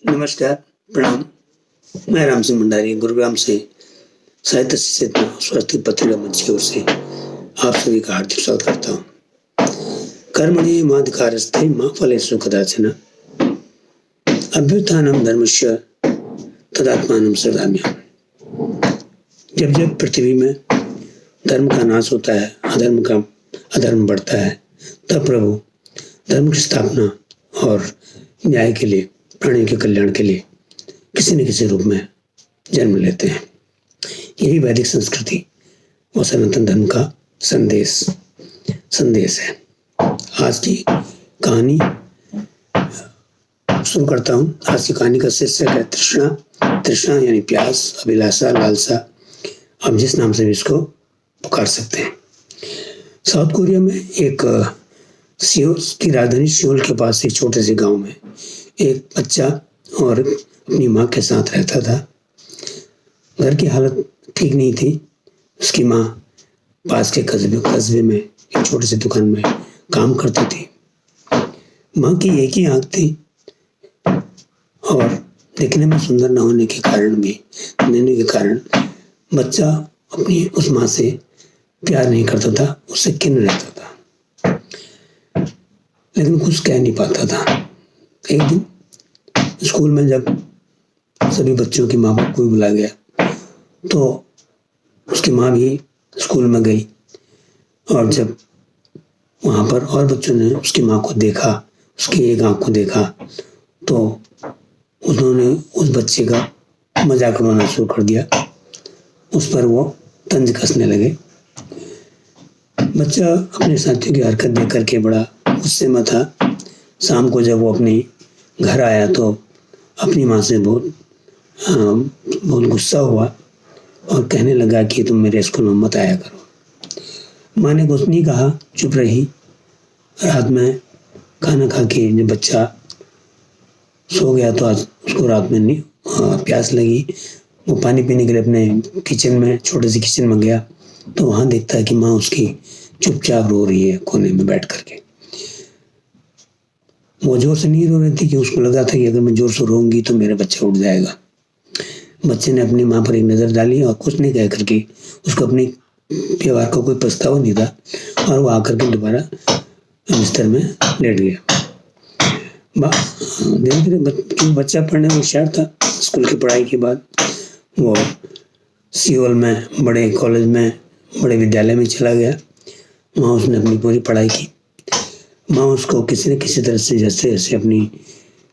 नमस्कार, प्रणाम। मैं राम सिंह भंडारी गुरुग्राम से साहित्य से चेतना स्वस्तिक पत्रिका मंच की ओर से आप सभी का हार्दिक स्वागत करता हूँ। कर्मणि माधिकारस्ते मा फलेषु कदाचन अभ्युत्थानं धर्मस्य तदात्मानं सृजाम्यहम्। जब जब पृथ्वी में धर्म का नाश होता है, अधर्म बढ़ता है, तब प्रभु धर्म की स्थापना और न्याय के लिए, प्राणियों के कल्याण के लिए किसी न किसी रूप में जन्म लेते हैं। यही वैदिक संस्कृति और सनातन धर्म का संदेश है। आज की कहानी शुरू करता हूँ। आज की कहानी का शीर्षक है तृष्णा यानी प्यास, अभिलाषा, लालसा। आप जिस नाम से भी इसको पुकार सकते हैं। साउथ कोरिया में एक सियोल की राजधानी सियोल के पास एक छोटे से गांव में एक बच्चा और अपनी माँ के साथ रहता था। घर की हालत ठीक नहीं थी। उसकी माँ पास के कस्बे में एक छोटी सी दुकान में काम करती थी। माँ की एक ही आंख थी और देखने में सुंदर न होने के कारण बच्चा अपनी उस माँ से प्यार नहीं करता था, उससे किन रहता था, लेकिन कुछ कह नहीं पाता था। एक दिन स्कूल में जब सभी बच्चों की माँ बाप को भी बुलाया गया तो उसकी माँ भी स्कूल में गई और जब वहाँ पर और बच्चों ने उसकी माँ को देखा, उसकी एक आँख को देखा, तो उन्होंने उस बच्चे का मजाक उड़ाना शुरू कर दिया। उस पर वो तंज कसने लगे। बच्चा अपने साथियों की हरकत देख करके बड़ा गुस्से में था। शाम को जब वो अपने घर आया तो अपनी माँ से बहुत गुस्सा हुआ और कहने लगा कि तुम मेरे स्कूल में मत आया करो। माँ ने कुछ नहीं कहा, चुप रही। रात में खाना खा के जब बच्चा सो गया तो आज उसको रात में नहीं प्यास लगी। वो पानी पीने के लिए अपने छोटे से किचन में गया तो वहाँ देखता है कि माँ उसकी चुपचाप रो रही है कोने में बैठ करके। वो जोर से नहीं रो रही थी कि उसको लगा था कि अगर मैं जोर से रोऊंगी तो मेरा बच्चा उठ जाएगा। बच्चे ने अपनी माँ पर एक नज़र डाली और कुछ नहीं कह करके, उसको अपने व्यवहार का कोई पछतावा नहीं था और वो आकर के दोबारा बिस्तर में लेट गया। धीरे धीरे बच्चा पढ़ने में होशियार था। स्कूल की पढ़ाई के बाद वो सियोल में बड़े कॉलेज में, बड़े विद्यालय में चला गया। वहाँ उसने अपनी पूरी पढ़ाई की। माँ उसको किसी न किसी तरह से जैसे अपनी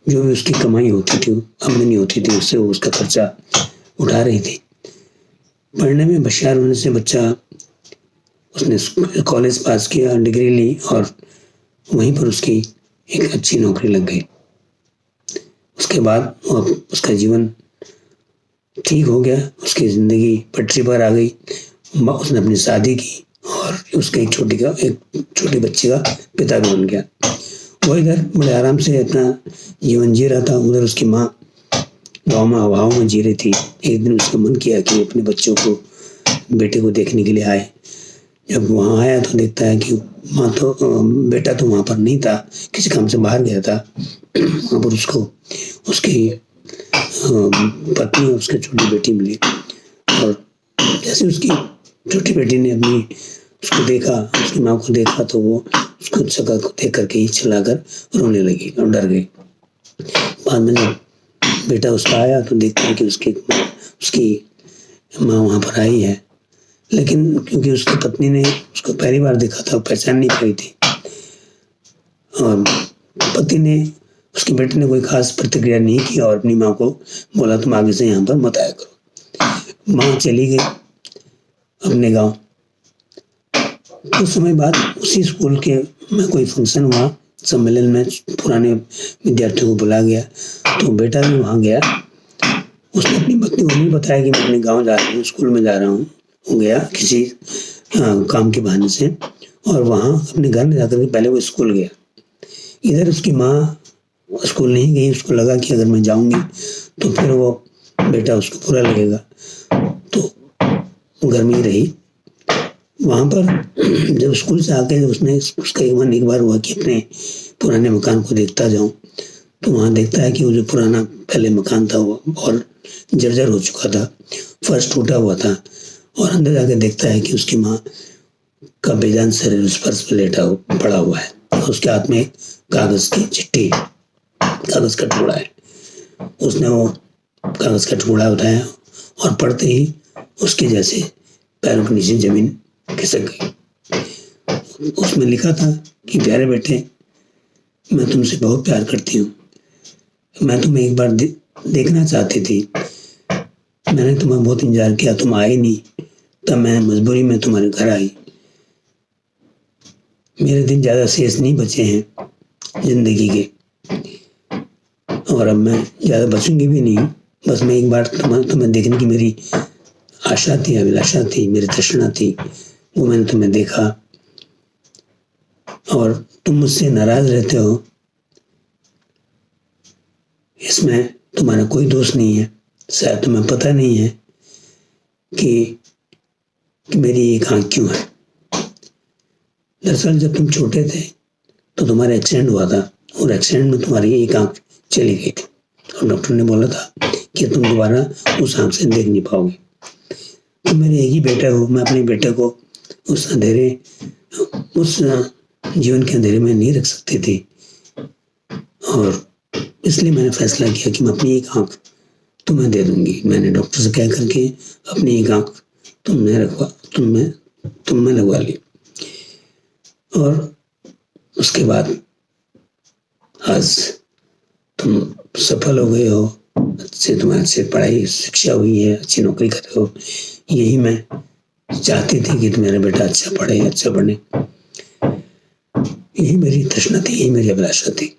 जो भी उसकी कमाई होती थी, आमदनी होती थी, उससे वो उसका खर्चा उठा रही थी। पढ़ने में होशियार होने से उसने कॉलेज पास किया, डिग्री ली और वहीं पर उसकी एक अच्छी नौकरी लग गई। उसके बाद उसका जीवन ठीक हो गया, उसकी ज़िंदगी पटरी पर आ गई। उसने अपनी शादी की और उसके एक छोटी बच्ची का पिता भी बन गया। वो इधर बड़े आराम से अपना जीवन जी रहा था, उधर उसकी माँ गाँव में हवाओं में जी रही थी। एक दिन उसका मन किया कि अपने बेटे को देखने के लिए आए। जब वहाँ आया तो देखता है कि बेटा तो वहाँ पर नहीं था, किसी काम से बाहर गया था। वहाँ पर उसको उसकी पत्नी और उसकी छोटी बेटी मिली और जैसे उसकी छोटी बेटी ने उसको देखा, उसकी माँ को देखा तो वो उसको शक्ल को देख करके ही चिल्लाकर रोने लगी और डर गई। बाद में जब बेटा उसका आया तो देखता है कि उसकी माँ वहाँ पर आई है, लेकिन क्योंकि उसकी पत्नी ने उसको पहली बार देखा था, पहचान नहीं पाई थी और उसकी बेटी ने कोई खास प्रतिक्रिया नहीं की और अपनी माँ को बोला तुम आगे से यहाँ पर मत आया करो। माँ चली गई अपने गाँव। कुछ समय बाद उसी स्कूल के में कोई फंक्शन हुआ, सम्मेलन में पुराने विद्यार्थियों को बुलाया गया तो बेटा भी वहाँ गया। उसने अपनी पत्नी को नहीं बताया कि मैं अपने गाँव जा रहा हूँ, स्कूल में जा रहा हूँ। वो गया किसी काम के बहाने से और वहाँ अपने घर में जाकर पहले वो स्कूल गया। इधर उसकी माँ स्कूल नहीं गई। उसको लगा कि अगर मैं जाऊँगी तो फिर वो बेटा उसको बुरा लगेगा, तो घर में ही रही। वहाँ पर जब स्कूल से आके उसका एक बार हुआ कि अपने पुराने मकान को देखता जाऊं तो वहाँ देखता है कि वो जो पुराना पहले मकान था वो और जर्जर हो चुका था, फर्श टूटा हुआ था, और अंदर जाके देखता है कि उसकी माँ का बेजान शरीर उस फर्श पर पड़ा हुआ है, और उसके हाथ में कागज की चिट्ठी, कागज का टुकड़ा है। उसने वो कागज का टुकड़ा उठाया और पढ़ते ही उसके जैसे पैरों के नीचे जमीन खिसक गई। उसमें लिखा था कि प्यारे बेटे, मैं तुमसे बहुत प्यार करती हूँ, मैं तुम्हें एक बार देखना चाहती थी, मैंने तुम्हें बहुत इंतजार किया, तुम आए नहीं, तब मैंने मजबूरी में तुम्हारे घर आई। मेरे दिन ज़्यादा शेष नहीं बचे हैं जिंदगी के, और अब मैं ज़्यादा बचूंगी भी नहीं। बस मैं एक बार तुम्हें देखने की मेरी आशा थी, अभिलाषा थी, मेरी तृष्णा थी, वो मैंने तुम्हें देखा, और तुम मुझसे नाराज रहते हो, इसमें तुम्हारा कोई दोष नहीं है। शायद तुम्हें पता नहीं है कि मेरी एक आँख क्यों है। दरअसल जब तुम छोटे थे तो तुम्हारा एक्सीडेंट हुआ था, और एक्सीडेंट में तुम्हारी एक आँख चली गई थी, और डॉक्टर ने बोला था कि तुम दोबारा उस आँख से देख नहीं पाओगे। तुम मेरे एक ही बेटा हो, मैं अपने बेटे को उस जीवन के अंधेरे में नहीं रख सकती थी, और इसलिए मैंने फैसला किया कि मैं अपनी एक आँख तुम्हें दे दूंगी। मैंने डॉक्टर से कह करके अपनी एक आँख तुम में लगवा ली, और उसके बाद आज तुम सफल हो गए हो, तुम्हारी अच्छी पढ़ाई शिक्षा हुई है, अच्छी नौकरी कर रहे हो। यही मैं चाहती थी कि तुम्हारा बेटा अच्छा पढ़े, अच्छा बने, यही मेरी तृष्णा थी, यही मेरी अभिलाषा थी।